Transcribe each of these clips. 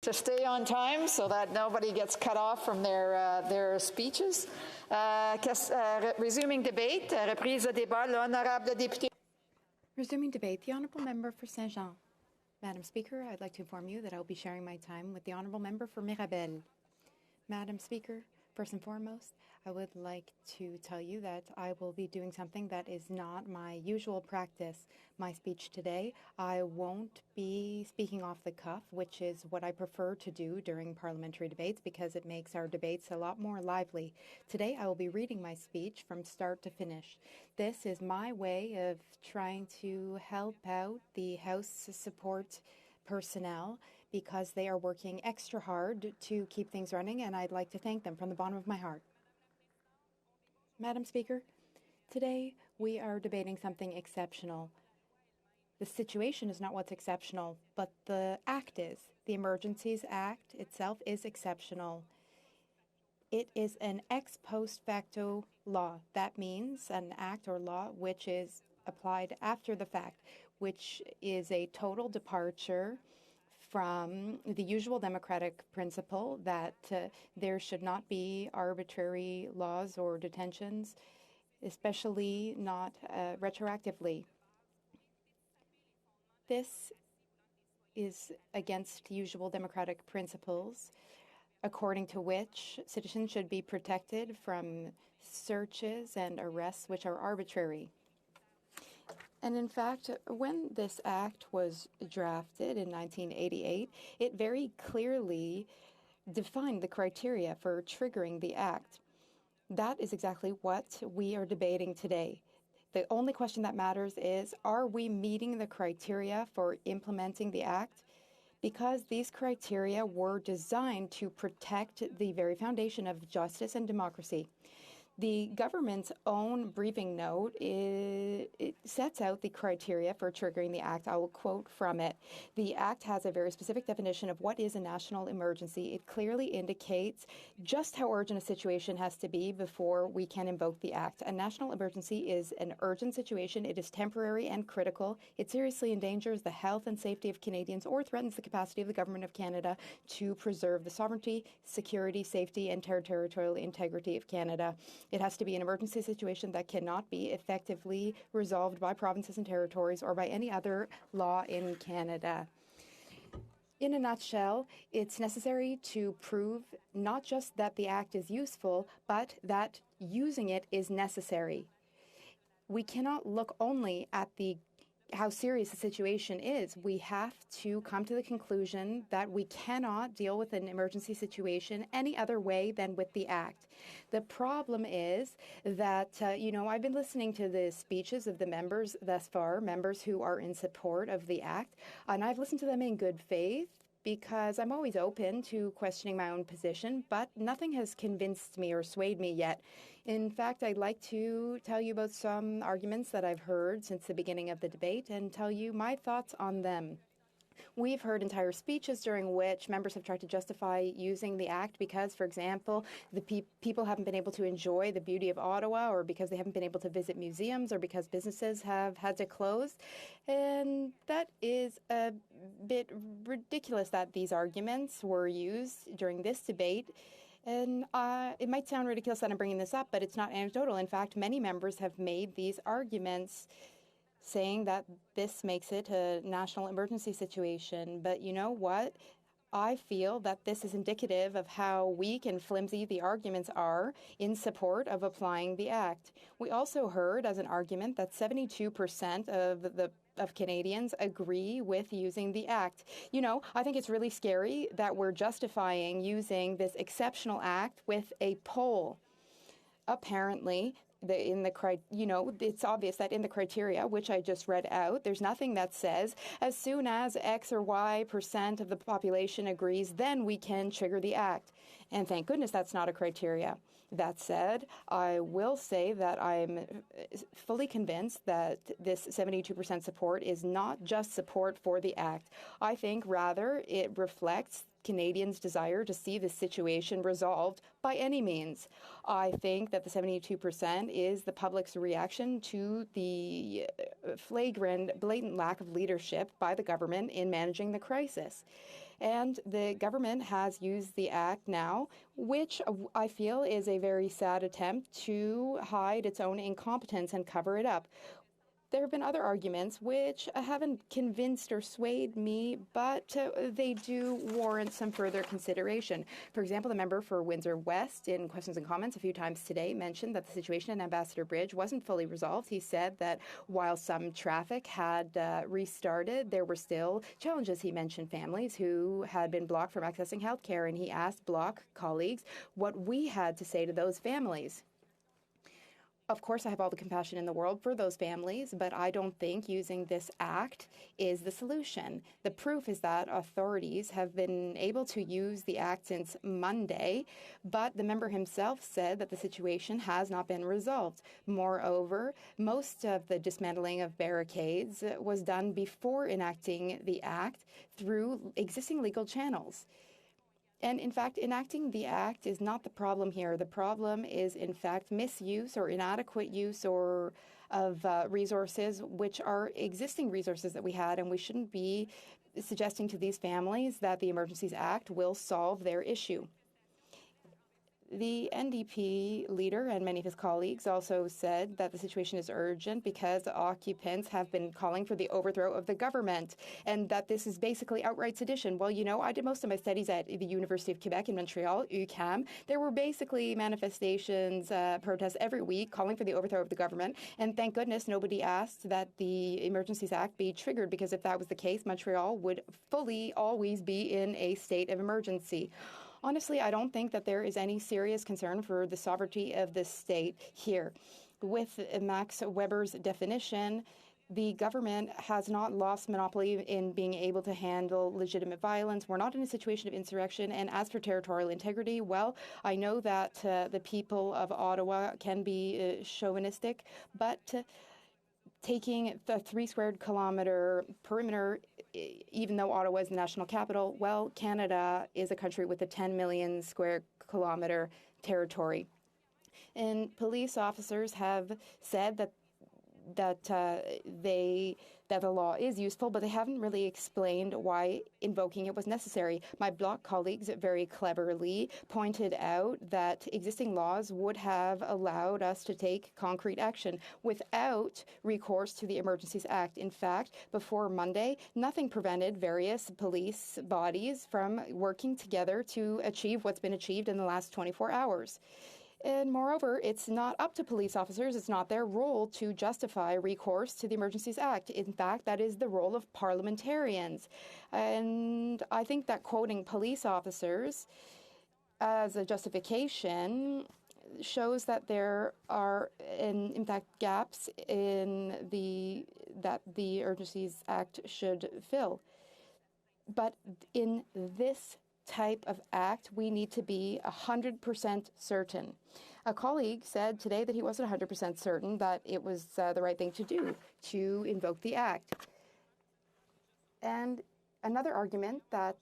To stay on time so that nobody gets cut off from their speeches. Resuming debate, reprise de débat, l'honorable député. Resuming debate, the Honourable Member for Saint-Jean. Madam Speaker, I'd like to inform you that I will be sharing my time with the Honourable Member for Mirabel. Madam Speaker, first and foremost, I would like to tell you that I will be doing something that is not my usual practice. My speech today, I won't be speaking off the cuff, which is what I prefer to do during parliamentary debates because it makes our debates a lot more lively. Today, I will be reading my speech from start to finish. This is my way of trying to help out the House support personnel because they are working extra hard to keep things running, and I'd like to thank them from the bottom of my heart. Madam Speaker, today we are debating something exceptional. The situation is not what's exceptional, but the act is. The Emergencies Act itself is exceptional. It is an ex post facto law. That means an act or law which is applied after the fact, which is a total departure from the usual democratic principle that there should not be arbitrary laws or detentions, especially not retroactively. This is against usual democratic principles, according to which citizens should be protected from searches and arrests which are arbitrary. And in fact, when this act was drafted in 1988, it very clearly defined the criteria for triggering the act. That is exactly what we are debating today. The only question that matters is, are we meeting the criteria for implementing the act? Because these criteria were designed to protect the very foundation of justice and democracy. The government's own briefing note it sets out the criteria for triggering the act. I will quote from it. The act has a very specific definition of what is a national emergency. It clearly indicates just how urgent a situation has to be before we can invoke the act. A national emergency is an urgent situation. It is temporary and critical. It seriously endangers the health and safety of Canadians or threatens the capacity of the Government of Canada to preserve the sovereignty, security, safety, and territorial integrity of Canada. It has to be an emergency situation that cannot be effectively resolved by provinces and territories or by any other law in Canada. In a nutshell, it's necessary to prove not just that the act is useful, but that using it is necessary. We cannot look only at how serious the situation is. We have to come to the conclusion that we cannot deal with an emergency situation any other way than with the act. The problem is that, I've been listening to the speeches of the members thus far, members who are in support of the act, and I've listened to them in good faith because I'm always open to questioning my own position, but nothing has convinced me or swayed me yet. In fact, I'd like to tell you about some arguments that I've heard since the beginning of the debate and tell you my thoughts on them. We've heard entire speeches during which members have tried to justify using the act because, for example, the people haven't been able to enjoy the beauty of Ottawa, or because they haven't been able to visit museums, or because businesses have had to close. And that is a bit ridiculous that these arguments were used during this debate. And it might sound ridiculous that I'm bringing this up, but it's not anecdotal. In fact, many members have made these arguments saying that this makes it a national emergency situation. But you know what? I feel that this is indicative of how weak and flimsy the arguments are in support of applying the act. We also heard as an argument that 72% of Canadians agree with using the act. I think it's really scary that we're justifying using this exceptional act with a poll. Apparently, it's obvious that in the criteria, which I just read out, there's nothing that says as soon as X or Y% of the population agrees, then we can trigger the act. And thank goodness that's not a criteria. That said, I will say that I'm fully convinced that this 72% support is not just support for the act. I think rather it reflects Canadians' desire to see this situation resolved by any means. I think that the 72% is the public's reaction to the flagrant, blatant lack of leadership by the government in managing the crisis. And the government has used the act now, which I feel is a very sad attempt to hide its own incompetence and cover it up. There have been other arguments which haven't convinced or swayed me, but they do warrant some further consideration. For example, the member for Windsor West, in questions and comments a few times today, mentioned that the situation at Ambassador Bridge wasn't fully resolved. He said that while some traffic had restarted, there were still challenges. He mentioned families who had been blocked from accessing health care, and he asked Bloc colleagues what we had to say to those families. Of course, I have all the compassion in the world for those families, but I don't think using this act is the solution. The proof is that authorities have been able to use the act since Monday, but the member himself said that the situation has not been resolved. Moreover, most of the dismantling of barricades was done before enacting the act through existing legal channels. And in fact, enacting the act is not the problem here. The problem is, in fact, misuse or inadequate use of resources, which are existing resources that we had, and we shouldn't be suggesting to these families that the Emergencies Act will solve their issue. The NDP leader and many of his colleagues also said that the situation is urgent because occupants have been calling for the overthrow of the government and that this is basically outright sedition. Well, you know, I did most of my studies at the University of Quebec in Montreal, UQAM. There were basically manifestations, protests every week calling for the overthrow of the government. And thank goodness nobody asked that the Emergencies Act be triggered, because if that was the case, Montreal would fully always be in a state of emergency. Honestly, I don't think that there is any serious concern for the sovereignty of the state here. With Max Weber's definition, the government has not lost monopoly in being able to handle legitimate violence. We're not in a situation of insurrection. And as for territorial integrity, well, I know that the people of Ottawa can be chauvinistic, but taking the 3 square kilometer perimeter, even though Ottawa is the national capital, well, Canada is a country with a 10 million square kilometer territory. And police officers have said that the law is useful, but they haven't really explained why invoking it was necessary. My Bloc colleagues very cleverly pointed out that existing laws would have allowed us to take concrete action without recourse to the Emergencies Act. In fact, before Monday, nothing prevented various police bodies from working together to achieve what's been achieved in the last 24 hours. And moreover, it's not up to police officers. It's not their role to justify recourse to the Emergencies Act. In fact, that is the role of parliamentarians. And I think that quoting police officers as a justification shows that there are, in fact, gaps in that the Emergencies Act should fill. But in this type of act, we need to be 100% certain. A colleague said today that he wasn't 100% certain that it was the right thing to do, to invoke the act. And another argument that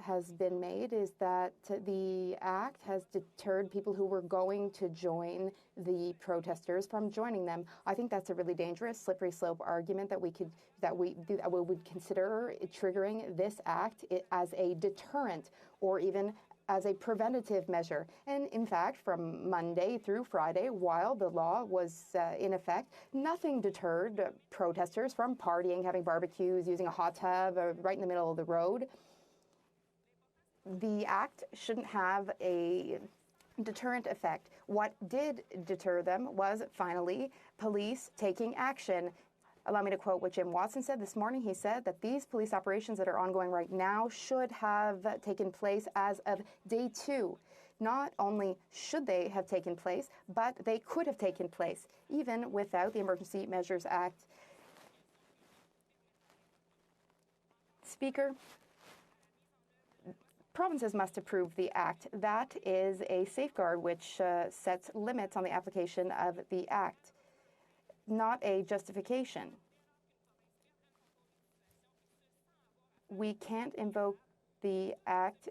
has been made is that the act has deterred people who were going to join the protesters from joining them. I think that's a really dangerous, slippery slope argument that we would consider triggering this act as a deterrent or even as a preventative measure. And in fact, from Monday through Friday, while the law was in effect, nothing deterred protesters from partying, having barbecues, using a hot tub right in the middle of the road. The act shouldn't have a deterrent effect. What did deter them was finally police taking action. Allow me to quote what Jim Watson said this morning. He said that these police operations that are ongoing right now should have taken place as of day 2. Not only should they have taken place, but they could have taken place, even without the Emergency Measures Act. Speaker, provinces must approve the act. That is a safeguard which sets limits on the application of the act, not a justification. We can't invoke the act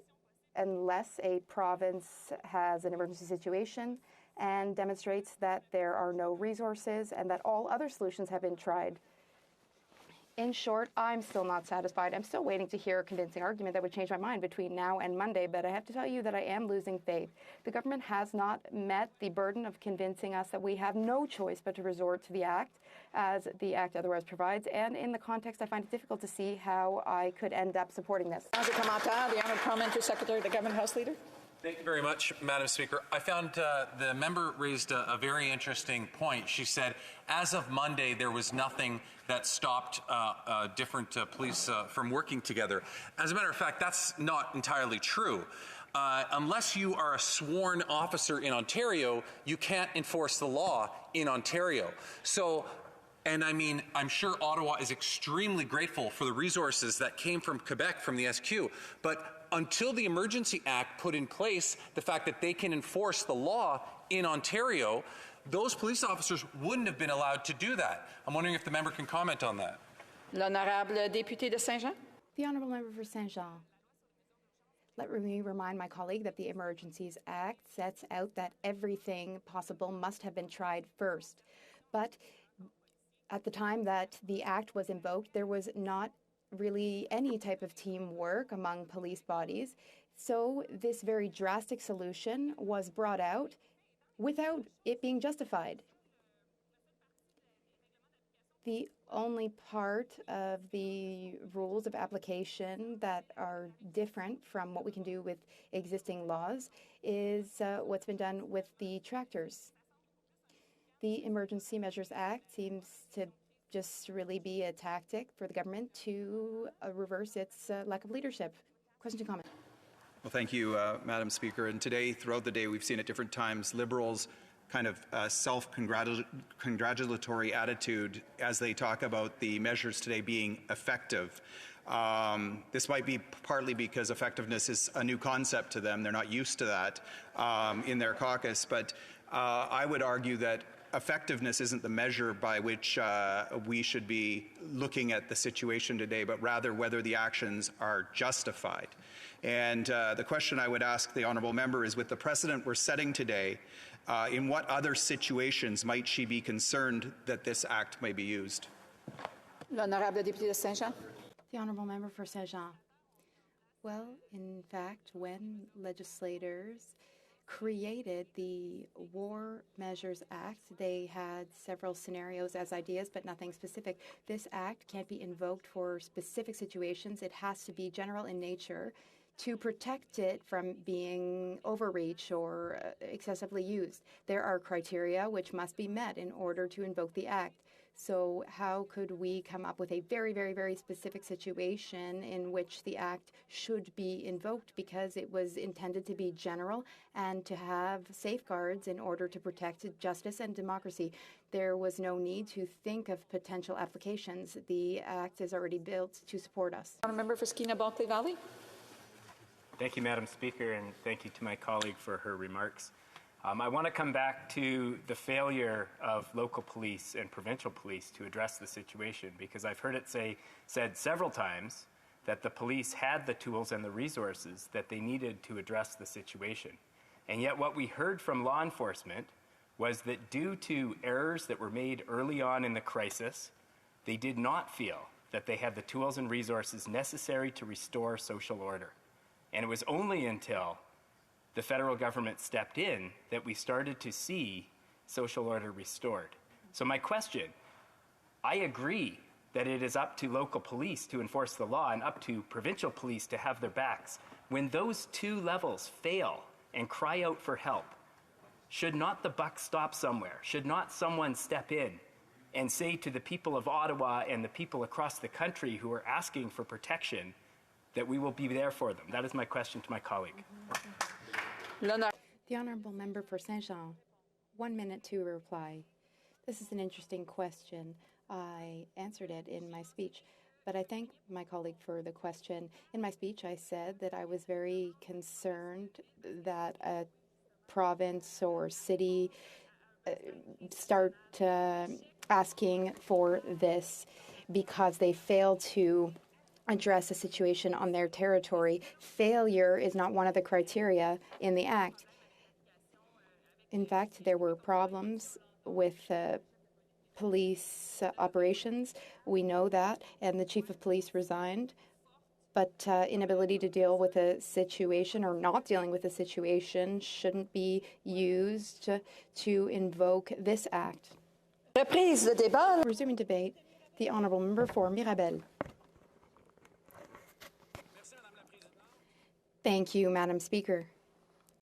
unless a province has an emergency situation and demonstrates that there are no resources and that all other solutions have been tried. In short, I'm still not satisfied. I'm still waiting to hear a convincing argument that would change my mind between now and Monday, but I have to tell you that I am losing faith. The government has not met the burden of convincing us that we have no choice but to resort to the Act, as the Act otherwise provides, and in the context, I find it difficult to see how I could end up supporting this. The Honourable Parliamentary Secretary, the Government House Leader. Thank you very much, Madam Speaker. I found the member raised a very interesting point. She said, as of Monday, there was nothing that stopped different police from working together. As a matter of fact, that's not entirely true. Unless you are a sworn officer in Ontario, you can't enforce the law in Ontario. So, and I mean, I'm sure Ottawa is extremely grateful for the resources that came from Quebec, from the SQ, but until the Emergency Act put in place the fact that they can enforce the law in Ontario, those police officers wouldn't have been allowed to do that. I'm wondering if the member can comment on that. L'honorable député de Saint-Jean. The Honourable Member for Saint-Jean. Let me remind my colleague that the Emergencies Act sets out that everything possible must have been tried first. But at the time that the Act was invoked, there was not really any type of teamwork among police bodies. So this very drastic solution was brought out without it being justified. The only part of the rules of application that are different from what we can do with existing laws is what's been done with the tractors. The Emergency Measures Act seems to just really be a tactic for the government to reverse its lack of leadership. Question to comment. Well, thank you, Madam Speaker. And today, throughout the day, we've seen at different times Liberals kind of self-congratulatory attitude as they talk about the measures today being effective. This might be partly because effectiveness is a new concept to them. They're not used to that in their caucus. But I would argue that effectiveness isn't the measure by which we should be looking at the situation today, but rather whether the actions are justified. And the question I would ask the honourable member is, with the precedent we're setting today, in what other situations might she be concerned that this act may be used? L'honorable député de Saint-Jean. The Honourable Member for Saint-Jean. Well, in fact, when legislators created the War Measures Act, they had several scenarios as ideas, but nothing specific. This act can't be invoked for specific situations. It has to be general in nature to protect it from being overreach or excessively used. There are criteria which must be met in order to invoke the act. So how could we come up with a very, very, very specific situation in which the act should be invoked because it was intended to be general and to have safeguards in order to protect justice and democracy? There was no need to think of potential applications. The act is already built to support us. Member for Skeena-Balclay Valley. Thank you, Madam Speaker, and thank you to my colleague for her remarks. I want to come back to the failure of local police and provincial police to address the situation, because I've heard it said several times that the police had the tools and the resources that they needed to address the situation. And yet what we heard from law enforcement was that due to errors that were made early on in the crisis, they did not feel that they had the tools and resources necessary to restore social order. And it was only until the federal government stepped in that we started to see social order restored. So my question, I agree that it is up to local police to enforce the law and up to provincial police to have their backs. When those two levels fail and cry out for help, should not the buck stop somewhere? Should not someone step in and say to the people of Ottawa and the people across the country who are asking for protection that we will be there for them? That is my question to my colleague. The Honourable Member for Saint-Jean. 1 minute to reply. This is an interesting question. I answered it in my speech, but I thank my colleague for the question. In my speech, I said that I was very concerned that a province or city start asking for this because they fail to address a situation on their territory. Failure is not one of the criteria in the Act. In fact, there were problems with police operations. We know that, and the chief of police resigned. But inability to deal with a situation or not dealing with a situation shouldn't be used to invoke this act. Reprise le débat. Resuming debate, the honourable member for Mirabel. Thank you, Madam Speaker.